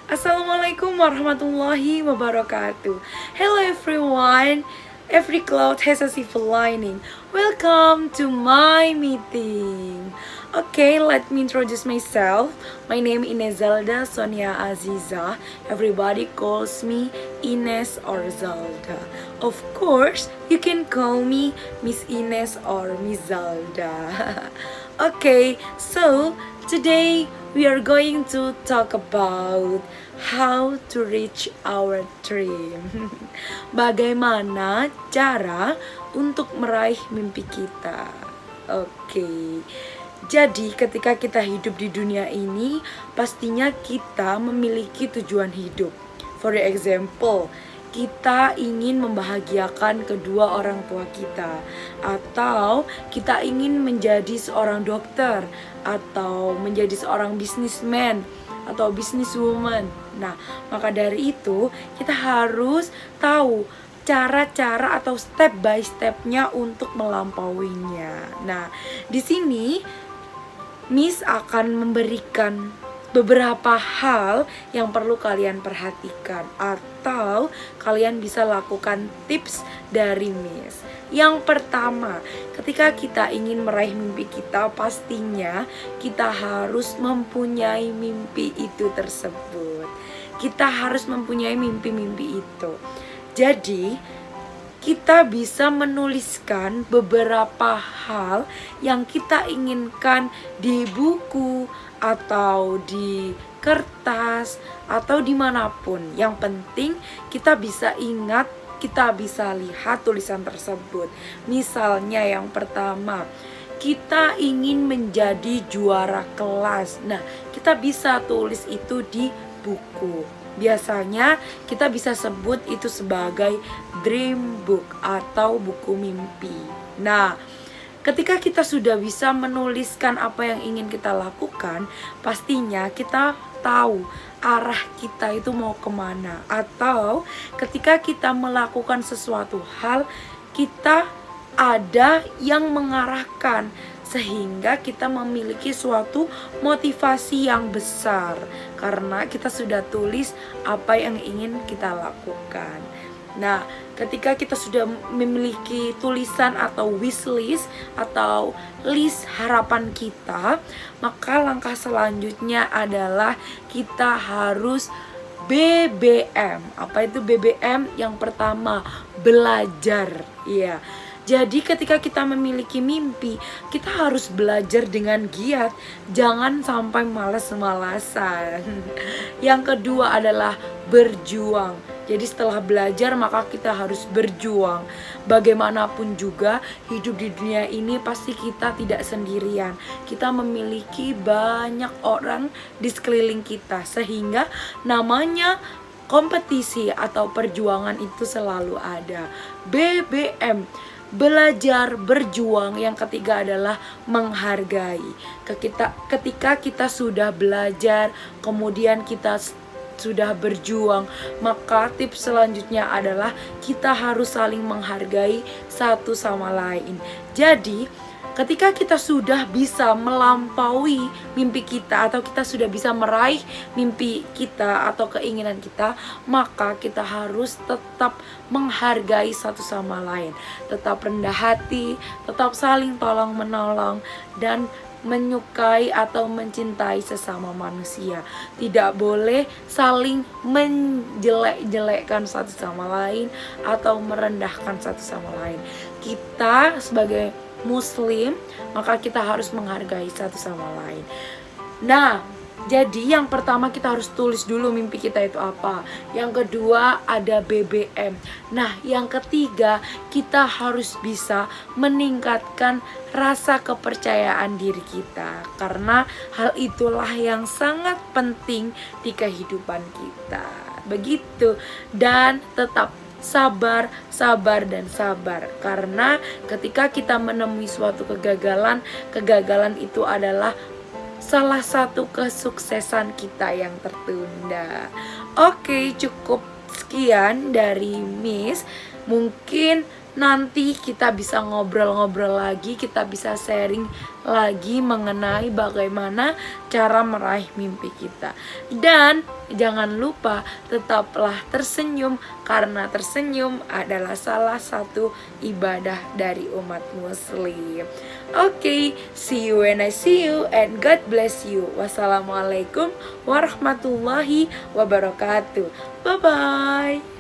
Assalamualaikum warahmatullahi wabarakatuh. Hello everyone. Every cloud has a silver lining. Welcome to my meeting. Okay, let me introduce myself. My name is Inezalda Sonia Aziza. Everybody calls me Ines or Zalda. Of course, you can call me Miss Ines or Miss Zalda. Okay, so today we are going to talk about how to reach our dream. Bagaimana cara untuk meraih mimpi kita. Oke. Jadi ketika kita hidup di dunia ini, pastinya kita memiliki tujuan hidup. For example, kita ingin membahagiakan kedua orang tua kita, atau kita ingin menjadi seorang dokter, atau menjadi seorang businessman atau businesswoman. Nah, maka dari itu kita harus tahu cara-cara atau step by stepnya untuk melampauinya. Nah, di sini Miss akan memberikan beberapa hal yang perlu kalian perhatikan atau kalian bisa lakukan tips dari Miss. Yang pertama, ketika kita ingin meraih mimpi kita, pastinya kita harus mempunyai mimpi itu tersebut. Kita harus mempunyai mimpi-mimpi itu. Jadi kita bisa menuliskan beberapa hal yang kita inginkan di buku atau di kertas atau dimanapun. Yang penting kita bisa ingat, kita bisa lihat tulisan tersebut. Misalnya yang pertama, kita ingin menjadi juara kelas. Nah, kita bisa tulis itu di buku. Biasanya kita bisa sebut itu sebagai dream book atau buku mimpi. Nah, ketika kita sudah bisa menuliskan apa yang ingin kita lakukan, pastinya kita tahu arah kita itu mau kemana. Atau ketika kita melakukan sesuatu hal, kita ada yang mengarahkan, sehingga kita memiliki suatu motivasi yang besar karena kita sudah tulis apa yang ingin kita lakukan. Nah, ketika kita sudah memiliki tulisan atau wishlist atau list harapan kita, maka langkah selanjutnya adalah kita harus BBM. Apa itu BBM? Yang pertama, belajar. Iya. Jadi ketika kita memiliki mimpi, kita harus belajar dengan giat. Jangan sampai malas-malasan. Yang kedua adalah berjuang. Jadi setelah belajar maka kita harus berjuang. Bagaimanapun juga hidup di dunia ini pasti kita tidak sendirian. Kita memiliki banyak orang di sekeliling kita, sehingga namanya kompetisi atau perjuangan itu selalu ada. BBM, belajar, berjuang. Yang ketiga adalah menghargai. Ketika kita sudah belajar, kemudian kita sudah berjuang, maka tips selanjutnya adalah kita harus saling menghargai satu sama lain. Jadi ketika kita sudah bisa melampaui mimpi kita atau kita sudah bisa meraih mimpi kita atau keinginan kita, maka kita harus tetap menghargai satu sama lain, tetap rendah hati, tetap saling tolong menolong, dan menyukai atau mencintai sesama manusia. Tidak boleh saling menjelek-jelekkan satu sama lain atau merendahkan satu sama lain. Kita sebagai Muslim, maka kita harus menghargai satu sama lain. Nah, jadi yang pertama kita harus tulis dulu mimpi kita itu apa. Yang kedua ada BBM. Nah, yang ketiga kita harus bisa meningkatkan rasa kepercayaan diri kita. Karena hal itulah yang sangat penting di kehidupan kita. Begitu. Dan tetap sabar, sabar, dan sabar. Karena ketika kita menemui suatu kegagalan, kegagalan itu adalah salah satu kesuksesan kita yang tertunda. Oke, cukup sekian dari Miss. Mungkin nanti kita bisa ngobrol-ngobrol lagi, kita bisa sharing lagi mengenai bagaimana cara meraih mimpi kita. Dan jangan lupa tetaplah tersenyum, karena tersenyum adalah salah satu ibadah dari umat muslim. Oke, see you when I see you and God bless you. Wassalamualaikum warahmatullahi wabarakatuh. Bye bye.